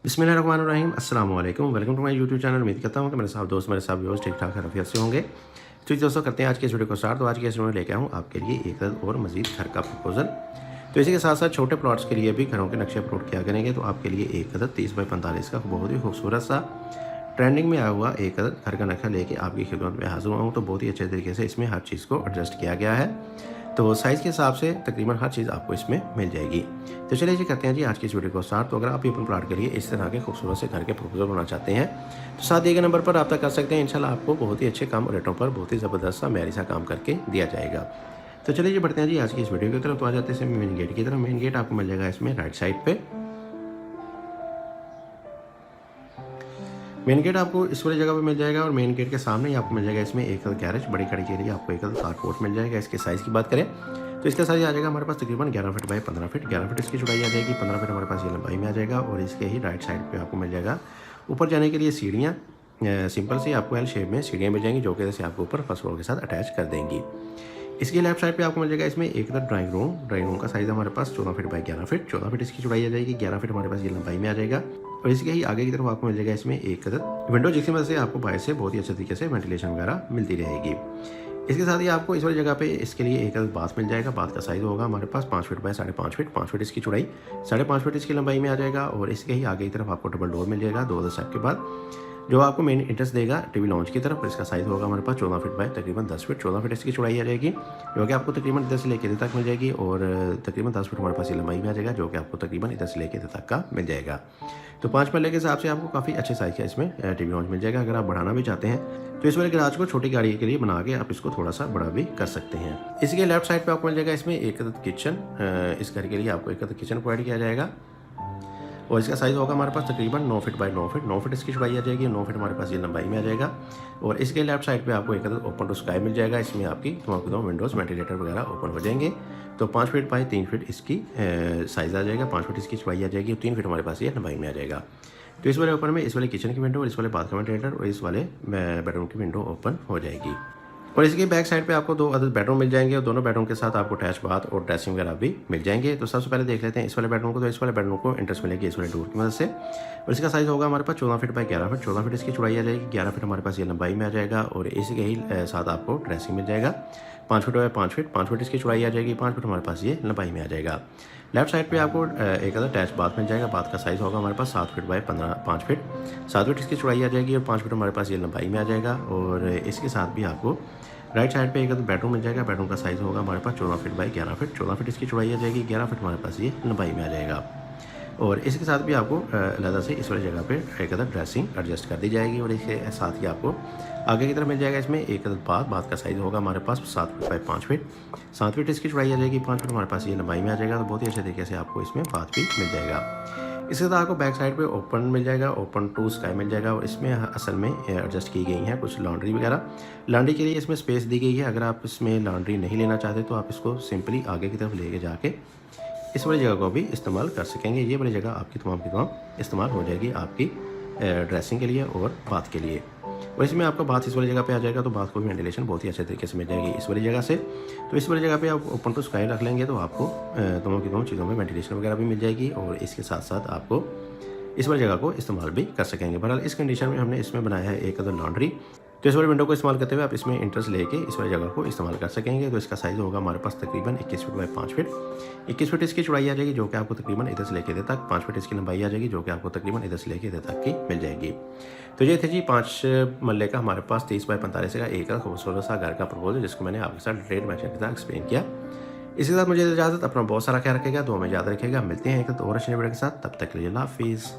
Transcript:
बिस्मिल्लाहिर्रहमानिर्रहीम, अस्सलाम वालेकुम। Welcome to my YouTube channel. उम्मीद करता हूँ कि मेरे साथ दोस्त, मेरे साथ व्यूअर्स ठीक ठाक खैरियत से होंगे। तो दोस्तों, करते हैं आज के इस वीडियो को स्टार्ट। तो आज के इस वीडियो में लेके आऊँ आपके लिए एक और मज़ीद घर का प्रपोजल। तो इसी के साथ साथ छोटे प्लॉट्स के लिए भी घरों के नक्शे अपलोड किया करेंगे। तो आपके लिए एक 30 बाई 45 का बहुत ही खूबसूरत सा ट्रेंडिंग में आया हुआ एक घर का नक्शा लेके आपकी खिदमत में हाजिर हुआ हूँ। तो बहुत ही अच्छे तरीके से इसमें हर चीज़ को एडजस्ट किया गया है। तो साइज़ के हिसाब से तकरीबन हर चीज़ आपको इसमें मिल जाएगी। तो चलिए जी, करते हैं जी आज की इस वीडियो को स्टार्ट। तो अगर आप भी अपने प्लाट के लिए इस तरह के खूबसूरत से घर के प्रपोजल बनाना चाहते हैं तो साथ दिए गए नंबर पर रब्ता कर सकते हैं। इंशाल्लाह आपको बहुत ही अच्छे कम रेटों पर बहुत ही ज़बरदस्त सा मेरी सा काम करके दिया जाएगा। तो चलिए जी, बढ़ते हैं जी आज की इस वीडियो की तरफ। तो आ जाते हैं मेन गेट की तरफ। मेन गेट आपको मिल जाएगा इसमें राइट साइड पे। मेन गेट आपको इस वाली जगह पे मिल जाएगा और मेन गेट के सामने ही आपको मिल जाएगा इसमें एक गैरेज बड़ी गाड़ी के लिए आपको एक कारपोर्ट मिल जाएगा। इसके साइज़ की बात करें तो इसका साइज़ आ जाएगा हमारे पास तकरीबन 11 फीट बाई 15 फीट। 11 फीट इसकी चौड़ाई आ जाएगी, 15 फीट हमारे पास ये लंबाई में आ जाएगा। और इसके ही राइट साइड पे आपको मिल जाएगा ऊपर जाने के लिए सीढ़ियाँ। सिंपल सी आपको एल शेप में सीढ़ियाँ मिल जाएंगी जो कि जैसे आपको ऊपर फर्स्ट फ्लोर के साथ अटैच कर देंगी। इसके लेफ्ट साइड पे आपको मिल जाएगा इसमें एक ड्राइंग रूम। ड्राइंग रूम का साइज़ हमारे पास 14 फीट बाई 11 फीट। 14 फीट इसकी चौड़ाई आ जाएगी, 11 फीट हमारे पास ये लंबाई में आ जाएगा। और इसके ही आगे की तरफ आपको मिल जाएगा इसमें एक विंडो जिसकी वजह से आपको बाहर से बहुत ही अच्छे तरीके से वेंटिलेशन वगैरह मिलती रहेगी। इसके साथ ही आपको इस वाली जगह पे इसके लिए एक बाथ मिल जाएगा। बाथ का साइज़ होगा हमारे पास 5 फीट बाय 5.5 फीट। 5 फीट इसकी चौड़ाई, 5.5 फीट इसकी लंबाई में आ जाएगा। और इसके ही आगे की तरफ आपको डबल डोर मिल जाएगा 2 स्टेप के बाद, जो आपको मेन इंट्रेंस देगा टीवी लॉन्च की तरफ। इसका साइज़ होगा हमारे पास 14 फीट बाय तकरीबन 10 फीट। 14 फीट इसकी चौड़ाई आ जाएगी जो कि आपको तकरीबन इधर से लेकर इधर तक मिल जाएगी। और तकरीबन 10 फीट हमारे पास ये लंबाई में आ जाएगा जो कि आपको तकरीबन इधर से लेकर इधर तक का मिल जाएगा। तो 5 पल्ले के हिसाब से आपको काफ़ी अच्छे साइज़ का इसमें टीवी लॉन्च मिल जाएगा। अगर आप बढ़ाना भी चाहते हैं तो इस वाले गैराज को छोटी गाड़ी के लिए बना के आप इसको थोड़ा सा बड़ा भी कर सकते हैं। इसके लेफ्ट साइड पे आपको मिल जाएगा इसमें एक किचन। इस घर के लिए आपको एक किचन प्रोवाइड किया जाएगा। और इसका साइज़ होगा हमारे पास तकरीबन 9 फीट बाई 9 फीट। 9 फीट इसकी चौड़ाई आ जाएगी, 9 फीट हमारे पास ये लंबाई में आ जाएगा। और इसके लेफ्ट साइड पे आपको एक ओपन टू स्काई मिल जाएगा। इसमें आपकी तमाम विंडोज़, वेंटिलेटर वगैरह ओपन हो जाएंगे। तो 5 फीट बाई 3 फीट इसकी साइज़ आ जाएगा। 5 फीट इसकी चौड़ाई आ जाएगी और 3 फीट हमारे पास ये लंबाई में आ जाएगा। तो इस वाले ऊपर में इस वाले किचन की विंडो और इस वाले बाथ का वेंटिलेटर और इस वाले बेडरूम की विंडो ओपन हो जाएगी। और इसके बैक साइड पे आपको 2 अदद बेडरूम मिल जाएंगे और दोनों बेडरूम के साथ आपको अटैच बाथ और ड्रेसिंग वगैरह भी मिल जाएंगे। तो सबसे पहले देख लेते हैं इस वाले बेडरूम को। तो इस वाले बेडरूम को इंट्रेंस मिलेगी इस वाले डोर की मदद से। और इसका साइज़ होगा हमारे पास 14 फीट बाई 11 फीट। 14 फीट इसकी चौड़ाई आ जाएगी, 11 फीट हमारे पास ये लंबाई में आ जाएगा। और इसी के ही साथ आपको ड्रेसिंग मिल जाएगा 5 फीट बाई 5 फीट। 5 फीट इसकी चौड़ाई आ जाएगी, 5 फीट हमारे पास ये लंबाई में आ जाएगा। लेफ्ट साइड पे आपको एक अटैच बाथ मिल जाएगा। बाथ का साइज़ होगा हमारे पास 7 फीट बाई 5 फीट। 7 फीट इसकी चौड़ाई आ जाएगी और 5 फीट हमारे पास ये लंबाई में आ जाएगा। और इसके साथ भी आपको राइट साइड पे एक बेडरूम मिल जाएगा। बेडरूम का साइज़ होगा हमारे पास 14 फीट बाई 11 फीट। 14 फीट इसकी चौड़ाई आ जाएगी, 11 फीट हमारे पास ये लंबाई में आ जाएगा। और इसके साथ भी आपको अलग से इस वाली जगह पे एक ड्रेसिंग एडजस्ट कर दी जाएगी। और इसके साथ ही आपको आगे की तरफ मिल जाएगा इसमें एक बाथ। बाथ का साइज़ होगा हमारे पास 7 फीट बाई 5 फीट। 7 फीट इसकी चौड़ाई आ जाएगी, 5 फीट हमारे पास ये लंबाई में आ जाएगा। तो बहुत ही अच्छे तरीके से आपको इसमें बाथ भी मिल जाएगा। इसके साथ आपको बैक साइड पे ओपन मिल जाएगा, ओपन टू स्काई मिल जाएगा। और इसमें असल में एडजस्ट की गई हैं कुछ लॉन्ड्री वगैरह। लॉन्ड्री के लिए इसमें स्पेस दी गई है। अगर आप इसमें लॉन्ड्री नहीं लेना चाहते तो आप इसको सिंपली आगे की तरफ लेके जाके इस वाली जगह को भी इस्तेमाल कर सकेंगे। ये वाली जगह आपकी तमाम इस्तेमाल हो जाएगी आपकी ड्रेसिंग के लिए और बाथ के लिए। और इसमें आपका बाथ इस वाली जगह पे आ जाएगा तो बाथ को भी वेंटिलेशन बहुत ही अच्छे तरीके से मिल जाएगी इस वाली जगह से। तो इस वाली जगह पे आप ओपन टू स्काई रख लेंगे तो आपको दोनों चीज़ों में वेंटिलेशन वगैरह भी मिल जाएगी। और इसके साथ साथ आपको इस वाली जगह को इस्तेमाल भी कर सकेंगे। बहरहाल इस कंडीशन में हमने इसमें बनाया है एक लॉन्ड्री। तो इस वाली विंडो को इस्तेमाल करते हुए आप इसमें इंट्रेंस लेके इस वाली जगह को इस्तेमाल कर सकेंगे। तो इसका साइज़ होगा हमारे पास तकरीबन 21 फीट बाई 5 फीट। 21 फीट इसकी चौड़ाई आ जाएगी जो कि आपको तकरीबन इधर से लेके इधर तक। 5 फीट इसकी लंबाई आ जाएगी जो कि आपको तकरीबन इधर से लेके इधर तक की मिल जाएगी। तो ये थे जी 5 मरले का हमारे पास 30 बाई 45 का एक खूबसूरत सा घर का प्रपोजल जिसको मैंने आपके साथ डिटेल मेंशन के साथ एक्सप्लेन किया। इसके साथ मुझे इजाज़त। अपना बहुत सारा ख्याल रखेगा, दुआ में याद रखेगा। मिलते हैं एक और अच्छे वीडियो के साथ, तब तक के लिए अल्लाह हाफिज़।